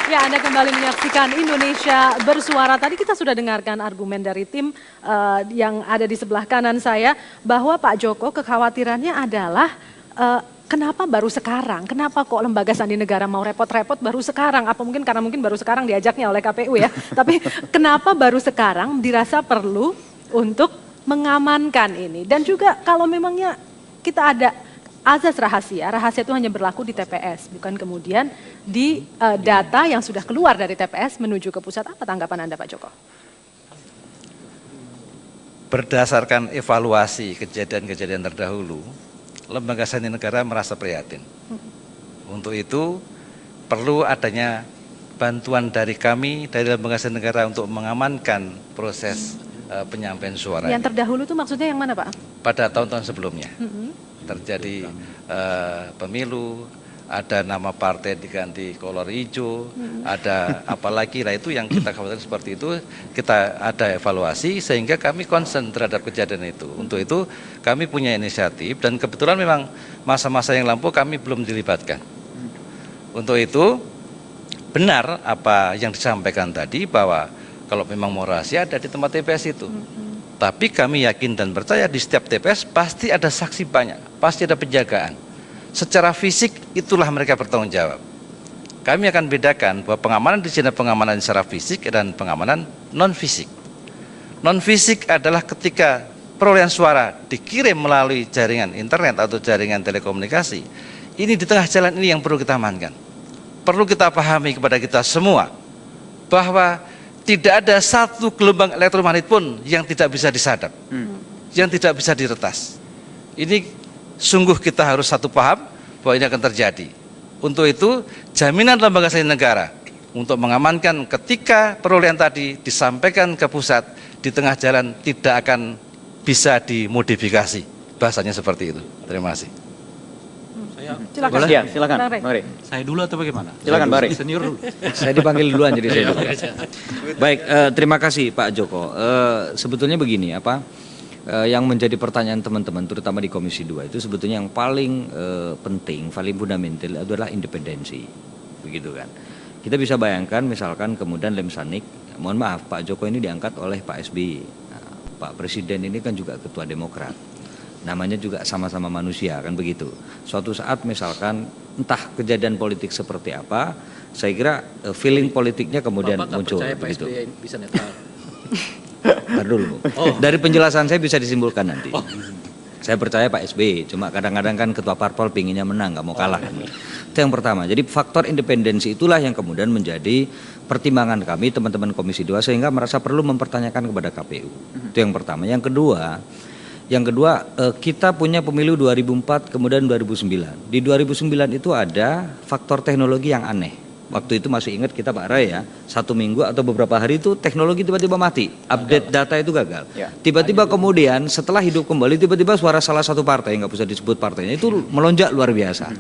Ya, Anda kembali menyaksikan Indonesia Bersuara. Tadi kita sudah dengarkan argumen dari tim yang ada di sebelah kanan saya, bahwa Pak Joko kekhawatirannya adalah kenapa baru sekarang? Kenapa kok lembaga sandi negara mau repot-repot baru sekarang? Apa mungkin karena baru sekarang diajaknya oleh KPU ya? Tapi kenapa baru sekarang dirasa perlu untuk mengamankan ini? Dan juga kalau memangnya kita ada azas rahasia itu hanya berlaku di TPS, bukan kemudian di data yang sudah keluar dari TPS menuju ke pusat. Apa tanggapan Anda, Pak Joko? Berdasarkan evaluasi kejadian-kejadian terdahulu, lembaga sandi negara merasa prihatin. Untuk itu perlu adanya bantuan dari kami, dari lembaga sandi negara untuk mengamankan proses penyampaian suara. Yang terdahulu itu maksudnya yang mana, Pak? Pada tahun-tahun sebelumnya. Terjadi pemilu, ada nama partai diganti kolor hijau, ada apalagi lah, itu yang kita khawatir seperti itu. Kita ada evaluasi sehingga kami concern terhadap kejadian itu. Untuk itu kami punya inisiatif dan kebetulan memang masa-masa yang lampau kami belum dilibatkan. Untuk itu benar apa yang disampaikan tadi, bahwa kalau memang mau rahasia ada di tempat TPS itu. Tapi kami yakin dan percaya di setiap TPS pasti ada saksi banyak, pasti ada penjagaan. Secara fisik itulah mereka bertanggung jawab. Kami akan bedakan bahwa pengamanan di sini pengamanan secara fisik dan pengamanan non fisik. Non fisik adalah ketika perolehan suara dikirim melalui jaringan internet atau jaringan telekomunikasi. Ini di tengah jalan ini yang perlu kita amankan. Perlu kita pahami kepada kita semua bahwa tidak ada satu gelombang elektromagnet pun yang tidak bisa disadap, yang tidak bisa diretas. Ini sungguh kita harus satu paham bahwa ini akan terjadi. Untuk itu jaminan lembaga sandi negara untuk mengamankan ketika perolehan tadi disampaikan ke pusat di tengah jalan tidak akan bisa dimodifikasi. Bahasanya seperti itu. Terima kasih. Silakan. Ya, silakan. Bang Rey. Saya dulu atau bagaimana? Silakan, Bang Rey. Senior dulu. Saya dipanggil duluan jadi saya dulu. Baik, terima kasih Pak Joko. Sebetulnya begini, yang menjadi pertanyaan teman-teman terutama di Komisi 2 itu sebetulnya yang paling penting, paling fundamental adalah independensi. Begitu kan. Kita bisa bayangkan misalkan kemudian Lemsanik, mohon maaf Pak Joko ini diangkat oleh Pak SBY. Pak Presiden ini kan juga ketua Demokrat. Namanya juga sama-sama manusia kan begitu. Suatu saat misalkan entah kejadian politik seperti apa, saya kira feeling politiknya kemudian Bapak muncul percaya begitu. Pak SBY bisa netral? Ntar dulu. Dari penjelasan saya bisa disimpulkan nanti. Saya percaya Pak SBY, cuma kadang-kadang kan ketua parpol pinginnya menang, nggak mau kalah. Itu yang pertama. Jadi faktor independensi itulah yang kemudian menjadi pertimbangan kami teman-teman Komisi 2 sehingga merasa perlu mempertanyakan kepada KPU. Itu yang pertama. Yang kedua, kita punya pemilu 2004 kemudian 2009. Di 2009 itu ada faktor teknologi yang aneh. Waktu itu masih ingat kita Pak Ray ya, 1 minggu atau beberapa hari itu teknologi tiba-tiba mati, update data itu gagal. Tiba-tiba kemudian setelah hidup kembali tiba-tiba suara salah satu partai, nggak bisa disebut partainya, itu melonjak luar biasa.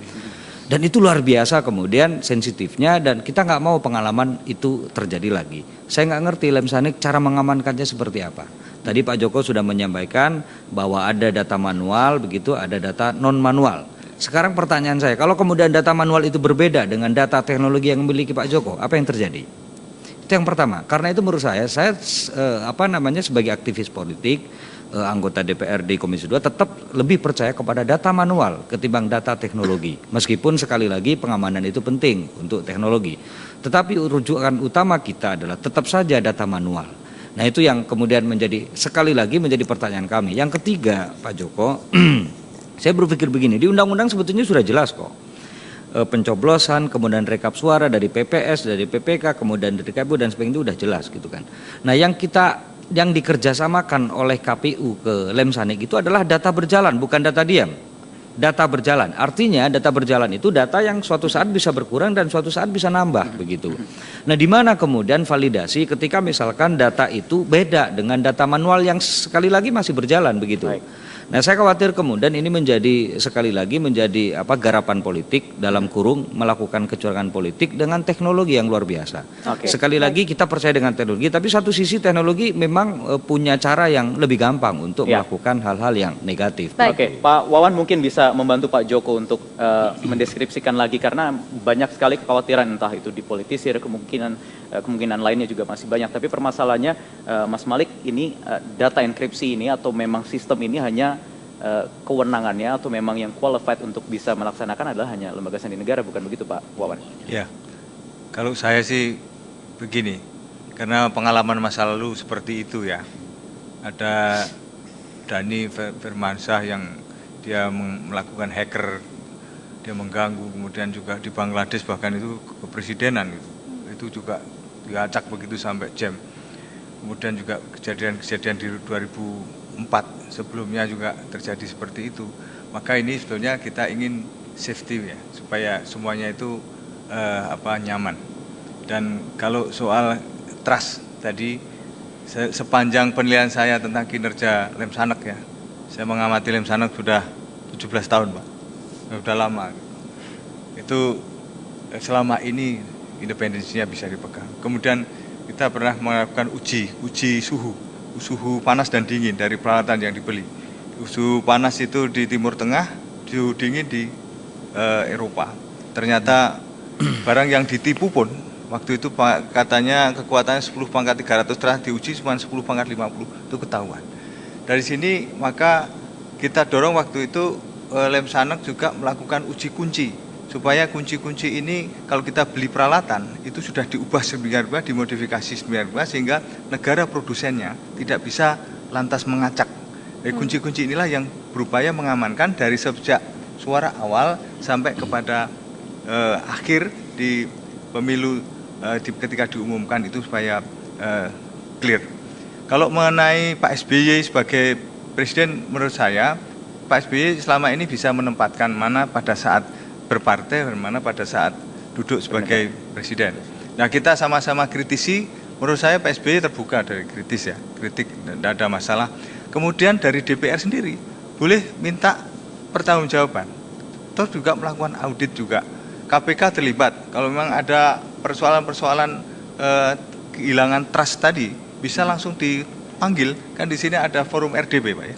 Dan itu luar biasa kemudian sensitifnya dan kita nggak mau pengalaman itu terjadi lagi. Saya nggak ngerti Lemsanik cara mengamankannya seperti apa. Tadi Pak Joko sudah menyampaikan bahwa ada data manual, begitu ada data non manual. Sekarang pertanyaan saya, kalau kemudian data manual itu berbeda dengan data teknologi yang memiliki Pak Joko, apa yang terjadi? Itu yang pertama. Karena itu menurut saya sebagai aktivis politik, anggota DPR di Komisi 2 tetap lebih percaya kepada data manual ketimbang data teknologi. Meskipun sekali lagi pengamanan itu penting untuk teknologi. Tetapi rujukan utama kita adalah tetap saja data manual. Nah itu yang kemudian sekali lagi menjadi pertanyaan kami. Yang ketiga Pak Joko, saya berpikir begini, di undang-undang sebetulnya sudah jelas kok. Pencoblosan, kemudian rekap suara dari PPS, dari PPK, kemudian dari KPU dan sebagainya itu sudah jelas gitu kan. Nah yang dikerjasamakan oleh KPU ke Lemsanik itu adalah data berjalan, bukan data diam. Data berjalan, artinya data berjalan itu data yang suatu saat bisa berkurang dan suatu saat bisa nambah begitu. Nah di mana kemudian validasi ketika misalkan data itu beda dengan data manual yang sekali lagi masih berjalan begitu. Nah, saya khawatir kemudian ini menjadi sekali lagi menjadi garapan politik dalam kurung melakukan kecurangan politik dengan teknologi yang luar biasa. Sekali lagi kita percaya dengan teknologi, tapi satu sisi teknologi memang punya cara yang lebih gampang untuk melakukan hal-hal yang negatif. Oke, Pak Wawan mungkin bisa membantu Pak Joko untuk mendeskripsikan lagi, karena banyak sekali kekhawatiran, entah itu dipolitisir, kemungkinan lainnya juga masih banyak. Tapi permasalahannya, Mas Malik, ini data enkripsi ini atau memang sistem ini hanya kewenangannya atau memang yang qualified untuk bisa melaksanakan adalah hanya lembaga sandi negara, bukan begitu Pak Wawan? Ya, kalau saya sih begini, karena pengalaman masa lalu seperti itu ya. Ada Dhani Firmansyah yang dia melakukan hacker, dia mengganggu, kemudian juga di Bangladesh bahkan itu kepresidenan itu juga diacak begitu sampai jam. Kemudian juga kejadian-kejadian di 2004 sebelumnya juga terjadi seperti itu. Maka ini sebetulnya kita ingin safety ya, supaya semuanya itu nyaman. Dan kalau soal trust tadi, sepanjang penilaian saya tentang kinerja Lemsanek ya, saya mengamati Lemsanek sudah 17 tahun Pak, sudah lama. Itu selama ini independensinya bisa dipegang. Kemudian kita pernah melakukan uji suhu panas dan dingin dari peralatan yang dibeli. Suhu panas itu di Timur Tengah, suhu dingin di Eropa. Ternyata barang yang ditipu pun waktu itu katanya kekuatannya 10 pangkat 300, setelah diuji cuma 10 pangkat 50, itu ketahuan. Dari sini maka kita dorong waktu itu Lemsanek juga melakukan uji kunci, supaya kunci-kunci ini kalau kita beli peralatan itu sudah diubah sedemikian rupa, dimodifikasi sedemikian rupa sehingga negara produsennya tidak bisa lantas mengacak. Jadi kunci-kunci inilah yang berupaya mengamankan dari sejak suara awal sampai kepada akhir di pemilu ketika diumumkan itu supaya clear. Kalau mengenai Pak SBY sebagai presiden, menurut saya Pak SBY selama ini bisa menempatkan mana pada saat berpartai dan mana pada saat duduk sebagai presiden. Nah, kita sama-sama kritisi, menurut saya Pak SBY terbuka dari kritis ya, kritik tidak ada masalah. Kemudian dari DPR sendiri boleh minta pertanggungjawaban, terus juga melakukan audit juga. KPK terlibat, kalau memang ada persoalan-persoalan kehilangan trust tadi bisa langsung dipanggil, kan di sini ada forum RDP Pak ya,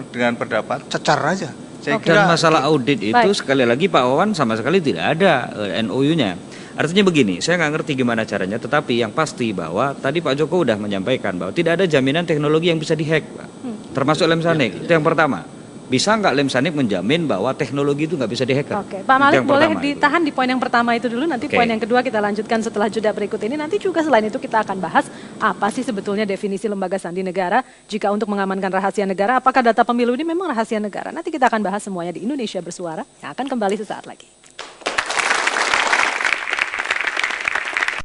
dengan pendapat cecar aja. Dan masalah audit itu sekali lagi Pak Wawan sama sekali tidak ada NOU-nya. Artinya begini, saya nggak ngerti gimana caranya, tetapi yang pasti bahwa tadi Pak Joko udah menyampaikan bahwa tidak ada jaminan teknologi yang bisa dihack, Pak. Termasuk Lemsanek, itu yang pertama. Bisa nggak Lemsanek menjamin bahwa teknologi itu nggak bisa dihacker? Oke, Pak Malik boleh ditahan di poin yang pertama itu dulu, nanti poin yang kedua kita lanjutkan setelah jeda berikut ini. Nanti juga selain itu kita akan bahas apa sih sebetulnya definisi lembaga sandi negara jika untuk mengamankan rahasia negara, apakah data pemilu ini memang rahasia negara? Nanti kita akan bahas semuanya di Indonesia Bersuara yang akan kembali sesaat lagi.